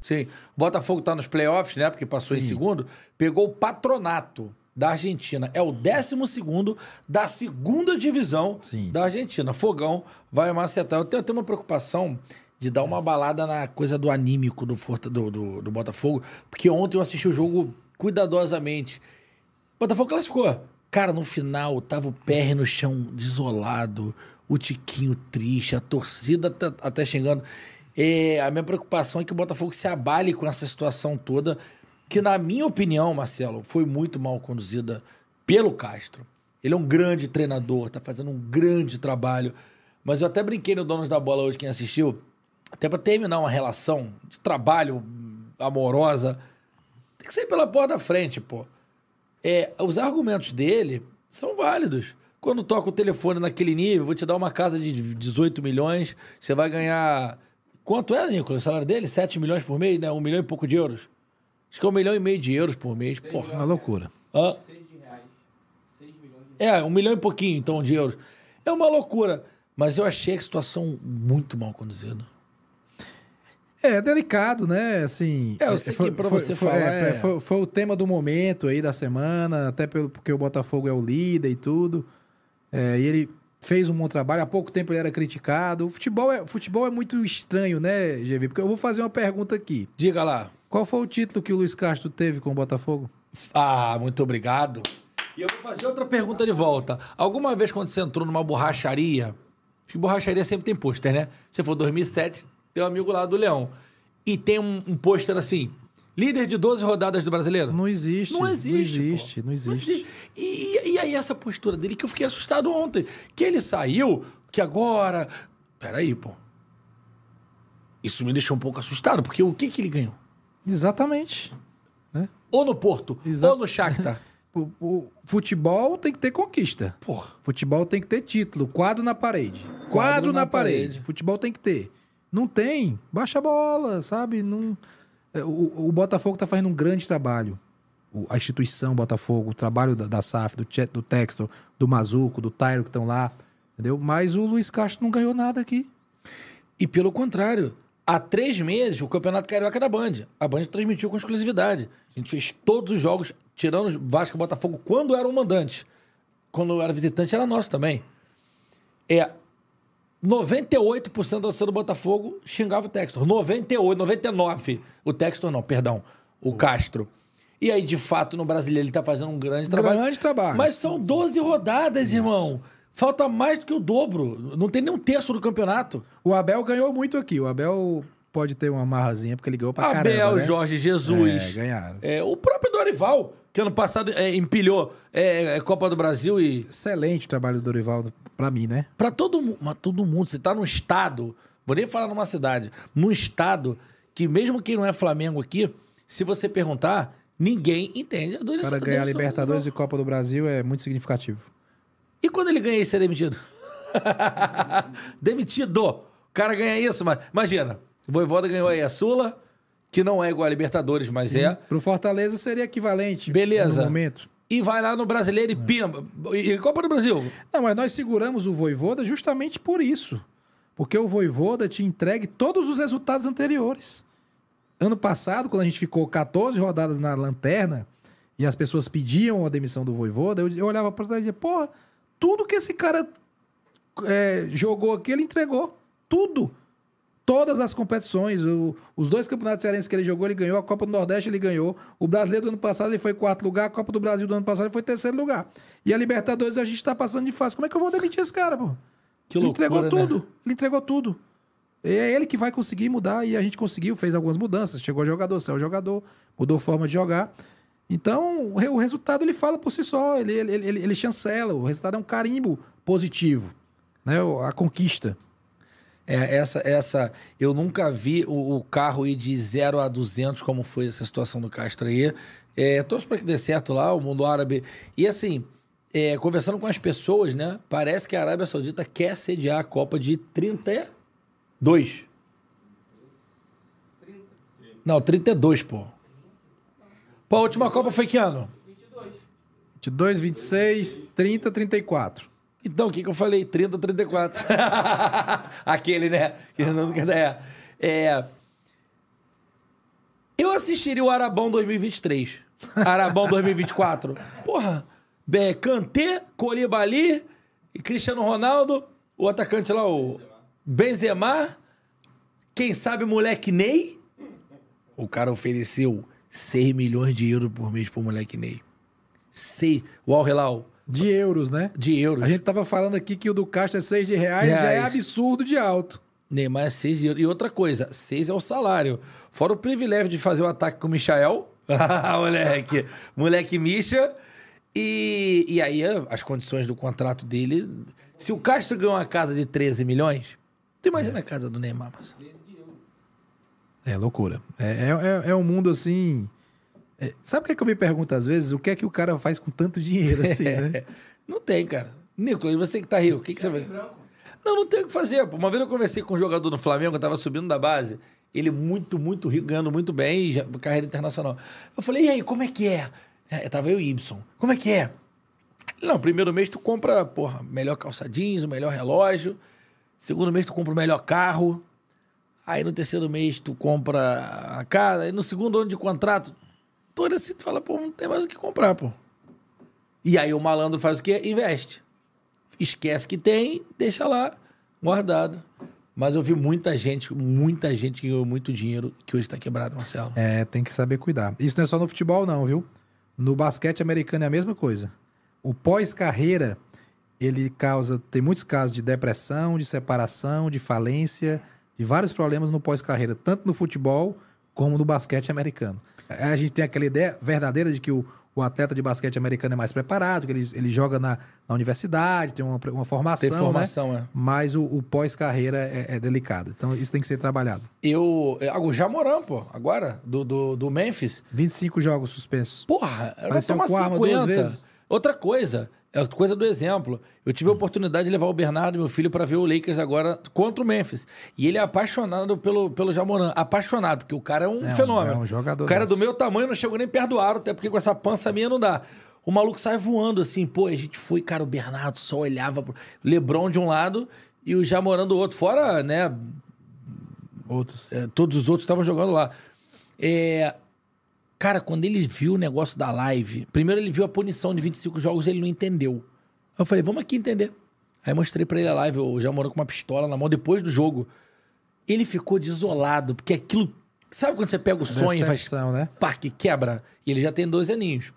Sim. O Botafogo tá nos playoffs, né? Porque passou em segundo. Pegou o Patronato da Argentina. É o 12º da segunda divisão da Argentina. Fogão vai macetar. Eu tenho até uma preocupação de dar uma balada na coisa do anímico do Botafogo, porque ontem eu assisti o jogo cuidadosamente. O Botafogo classificou. Cara, no final, tava o PR no chão desolado, o Tiquinho triste, a torcida até xingando. A minha preocupação é que o Botafogo se abale com essa situação toda, que, na minha opinião, Marcelo, foi muito mal conduzida pelo Castro. Ele é um grande treinador, tá fazendo um grande trabalho. Mas eu até brinquei no Donos da Bola hoje, quem assistiu, até para terminar uma relação de trabalho amorosa, tem que sair pela porta da frente, pô. Os argumentos dele são válidos. Quando toca o telefone naquele nível, vou te dar uma casa de 18 milhões, você vai ganhar... Quanto é, Nicolas, o salário dele? 7 milhões por mês, né? 1 milhão e pouco de euros. Acho que é 1,5 milhão de euros por mês. Porra. Uma loucura. 6 de reais. 6 milhões de 1 milhão e pouquinho, então, de euros. É uma loucura. Mas eu achei a situação muito mal conduzida. É delicado, né? Assim, eu sei que pra você falar... Foi o tema do momento aí da semana, até porque o Botafogo é o líder e tudo. E ele fez um bom trabalho. Há pouco tempo ele era criticado. Futebol é muito estranho, né, GV? Porque eu vou fazer uma pergunta aqui. Diga lá. Qual foi o título que o Luiz Castro teve com o Botafogo? Muito obrigado. E eu vou fazer outra pergunta de volta. Alguma vez quando você entrou numa borracharia... Porque borracharia sempre tem pôster, né? Se for 2007, tem um amigo lá do Leão. E tem um pôster assim... Líder de 12 rodadas do Brasileiro? Não existe. Não existe. E aí essa postura dele que eu fiquei assustado ontem. Que ele saiu, que agora... Peraí, pô. Isso me deixou um pouco assustado, porque o que ele ganhou? Exatamente. Né? Ou no Porto, ou no Shakhtar. O futebol tem que ter conquista. Porra. Futebol tem que ter título. Quadro na parede. Quadro na parede. Futebol tem que ter. Não tem. Baixa a bola, sabe? Não... O Botafogo tá fazendo um grande trabalho. A instituição Botafogo, o trabalho da SAF, do Textor, do Mazuco, do Tairo que estão lá. Entendeu? Mas o Luiz Castro não ganhou nada aqui. E pelo contrário, há 3 meses o Campeonato Carioca é da Band. A Band transmitiu com exclusividade. A gente fez todos os jogos, tirando o Vasco e Botafogo, quando era o mandante. Quando era visitante, era nosso também. 98% da torcida do Botafogo xingava o Textor. 99%. O Textor não, perdão. O Castro. E aí, de fato, no Brasileiro ele tá fazendo um grande trabalho. Grande trabalho. Mas são 12 rodadas, irmão. Falta mais do que o dobro. Não tem nem um terço do campeonato. O Abel ganhou muito aqui. O Abel pode ter uma marrazinha, porque ele ganhou pra caramba, Abel, né? Jorge Jesus. Ganharam. O próprio Dorival, que ano passado empilhou Copa do Brasil e... Excelente o trabalho do Dorival, pra mim, né? Pra todo mundo. Você tá num estado, vou nem falar numa cidade, num estado que mesmo quem não é Flamengo aqui, se você perguntar, ninguém entende. O cara ganhar Libertadores e Copa do Brasil é muito significativo. E quando ele ganha isso, é demitido? Demitido! O cara ganha isso, mas imagina, o Vojvoda ganhou aí a Sula, que não é igual a Libertadores, mas Sim. Pro Fortaleza seria equivalente. Beleza. No momento. E vai lá no Brasileiro e pimba. E Copa do Brasil? Não, mas nós seguramos o Vojvoda justamente por isso. Porque o Vojvoda te entregue todos os resultados anteriores. Ano passado, quando a gente ficou 14 rodadas na lanterna e as pessoas pediam a demissão do Vojvoda, eu olhava pra trás e dizia, porra, tudo que esse cara jogou aqui, ele entregou. Tudo. Todas as competições. Os 2 campeonatos cearenses que ele jogou, ele ganhou. A Copa do Nordeste, ele ganhou. O Brasileiro do ano passado, ele foi 4º lugar. A Copa do Brasil do ano passado, ele foi 3º lugar. E a Libertadores, a gente tá passando de fase. Como é que eu vou demitir esse cara, pô? Que ele loucura, entregou tudo. Né? Ele entregou tudo. É ele que vai conseguir mudar. E a gente conseguiu, fez algumas mudanças. Chegou jogador, saiu jogador. Mudou forma de jogar. Então, o resultado, ele fala por si só. Ele chancela. O resultado é um carimbo positivo. Né? A conquista. Eu nunca vi o carro ir de 0 a 200, como foi essa situação do Castro aí. Torço para que dê certo lá, o mundo árabe. E assim, conversando com as pessoas, né? Parece que a Arábia Saudita quer sediar a Copa de 32. 30. Não, 32, pô. Pô, a última Copa foi que ano? 22, 26, 30, 34. Então, o que eu falei? 30, 34. Aquele, né? Que nunca Eu assistiria o Arabão 2023. Arabão 2024. Porra, Kanté, Koulibaly e Cristiano Ronaldo, o atacante lá, o Benzema, quem sabe o moleque Ney. O cara ofereceu 6 milhões de euros por mês pro moleque Ney. O Al Hilal. De euros, né? De euros. A gente tava falando aqui que o do Castro é 6 de reais, já é absurdo de alto. Neymar é 6 de euros. E outra coisa, 6 é o salário. Fora o privilégio de fazer o ataque com o Michael. Moleque. Moleque Misha. E aí, as condições do contrato dele... Se o Castro ganhou uma casa de 13 milhões, tu imagina a casa do Neymar, mas... É loucura. É um mundo assim... Sabe o que eu me pergunto às vezes? O que é que o cara faz com tanto dinheiro assim, né? Não tem, cara. Nicolas, você que tá rico, o que você vai... Não tem o que fazer. Uma vez eu conversei com um jogador no Flamengo, eu tava subindo da base, ele muito rico, ganhando muito bem, carreira internacional. Eu falei, e aí, como é que é? Tava eu e o Ibson. Como é que é? Não, primeiro mês tu compra, melhor calça jeans, o melhor relógio. Segundo mês tu compra o melhor carro. Aí no terceiro mês tu compra a casa. Aí no segundo ano de contrato, todo assim tu fala, não tem mais o que comprar, pô. E aí o malandro faz o quê? Investe. Esquece que tem, deixa lá, guardado. Mas eu vi muita gente que ganhou muito dinheiro que hoje tá quebrado, Marcelo. Tem que saber cuidar. Isso não é só no futebol não, viu? No basquete americano é a mesma coisa. O pós-carreira, tem muitos casos de depressão, de separação, de falência, de vários problemas no pós-carreira, tanto no futebol como no basquete americano. A gente tem aquela ideia verdadeira de que o atleta de basquete americano é mais preparado, que ele joga na universidade, tem uma formação, tem formação, né? Mas o pós-carreira é delicado. Então, isso tem que ser trabalhado. O Jamoran, agora, do Memphis. 25 jogos suspensos. Porra, era tomar 50. Outra coisa do exemplo. Eu tive a oportunidade de levar o Bernardo, meu filho, para ver o Lakers agora contra o Memphis. E ele é apaixonado pelo Jamoran. Apaixonado, porque o cara é um fenômeno. É um jogador. O cara do meu tamanho não chegou nem perto do aro, até porque com essa pança minha não dá. O maluco sai voando assim. A gente foi, cara, o Bernardo só olhava pro LeBron de um lado e o Jamoran do outro. Fora, né? Outros. Todos os outros estavam jogando lá. Cara, quando ele viu o negócio da live, primeiro ele viu a punição de 25 jogos e ele não entendeu. Eu falei, vamos aqui entender. Aí mostrei pra ele a live, o Jamoran com uma pistola na mão depois do jogo. Ele ficou desolado, porque aquilo... Sabe quando você pega o sonho e faz... né? Pá, que quebra. E ele já tem 12 aninhos.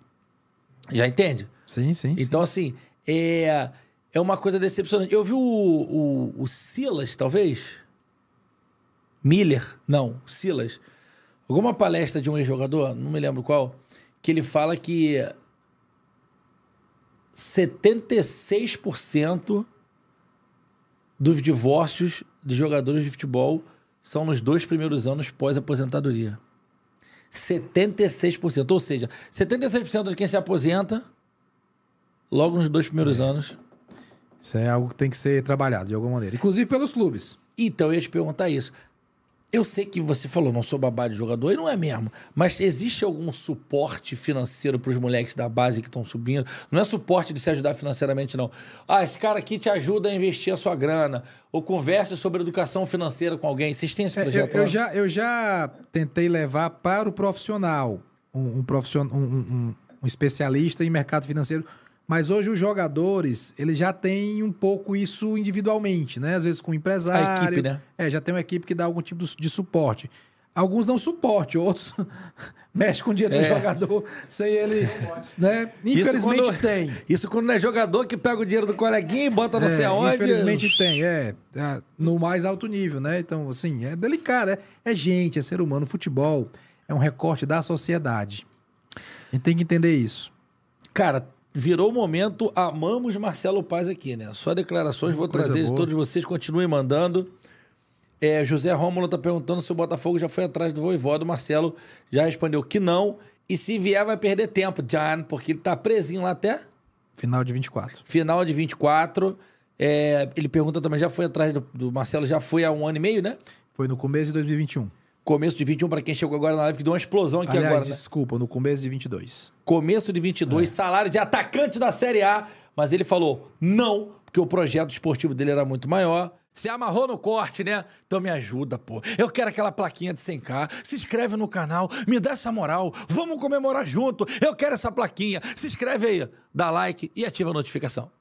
Já entende? Sim. Então, assim, é uma coisa decepcionante. Eu vi o Silas, talvez? Miller? Não, Silas. Alguma palestra de um ex-jogador, não me lembro qual, que ele fala que 76% dos divórcios de jogadores de futebol são nos 2 primeiros anos pós-aposentadoria. 76%. Ou seja, 76% de quem se aposenta logo nos 2 primeiros anos. Isso é algo que tem que ser trabalhado de alguma maneira. Inclusive pelos clubes. Então, eu ia te perguntar isso. Eu sei que você falou, não sou babá de jogador, e não é mesmo. Mas existe algum suporte financeiro para os moleques da base que estão subindo? Não é suporte de se ajudar financeiramente, não. Esse cara aqui te ajuda a investir a sua grana. Ou converse sobre educação financeira com alguém. Vocês têm esse projeto? Eu já tentei levar para o profissional, um especialista em mercado financeiro. Mas hoje os jogadores, eles já têm um pouco isso individualmente, né? Às vezes com o empresário. A equipe, né? Já tem uma equipe que dá algum tipo de suporte. Alguns dão suporte, outros mexem com o dinheiro do jogador sem ele, né? Infelizmente tem. Isso quando não é jogador que pega o dinheiro do coleguinha e bota não sei aonde. Infelizmente tem, no mais alto nível, né? Então, assim, é delicado, é gente, é ser humano. Futebol é um recorte da sociedade. A gente tem que entender isso. Cara, virou o momento, amamos Marcelo Paz aqui, né? Só declarações, vou trazer de todos vocês, continuem mandando. José Rômulo tá perguntando se o Botafogo já foi atrás do Vojvoda. O Marcelo já respondeu que não. E se vier, vai perder tempo, John, porque ele tá presinho lá até... Final de 24. Final de 24. Ele pergunta também, já foi atrás do Marcelo, já foi há 1 ano e meio, né? Foi no começo de 2021. Começo de 21, para quem chegou agora na live, que deu uma explosão aqui. Aliás, agora, né? Desculpa, no começo de 22. Começo de 22, salário de atacante da Série A. Mas ele falou não, porque o projeto esportivo dele era muito maior. Se amarrou no corte, né? Então me ajuda, pô. Eu quero aquela plaquinha de 100k. Se inscreve no canal, me dá essa moral. Vamos comemorar junto. Eu quero essa plaquinha. Se inscreve aí, dá like e ativa a notificação.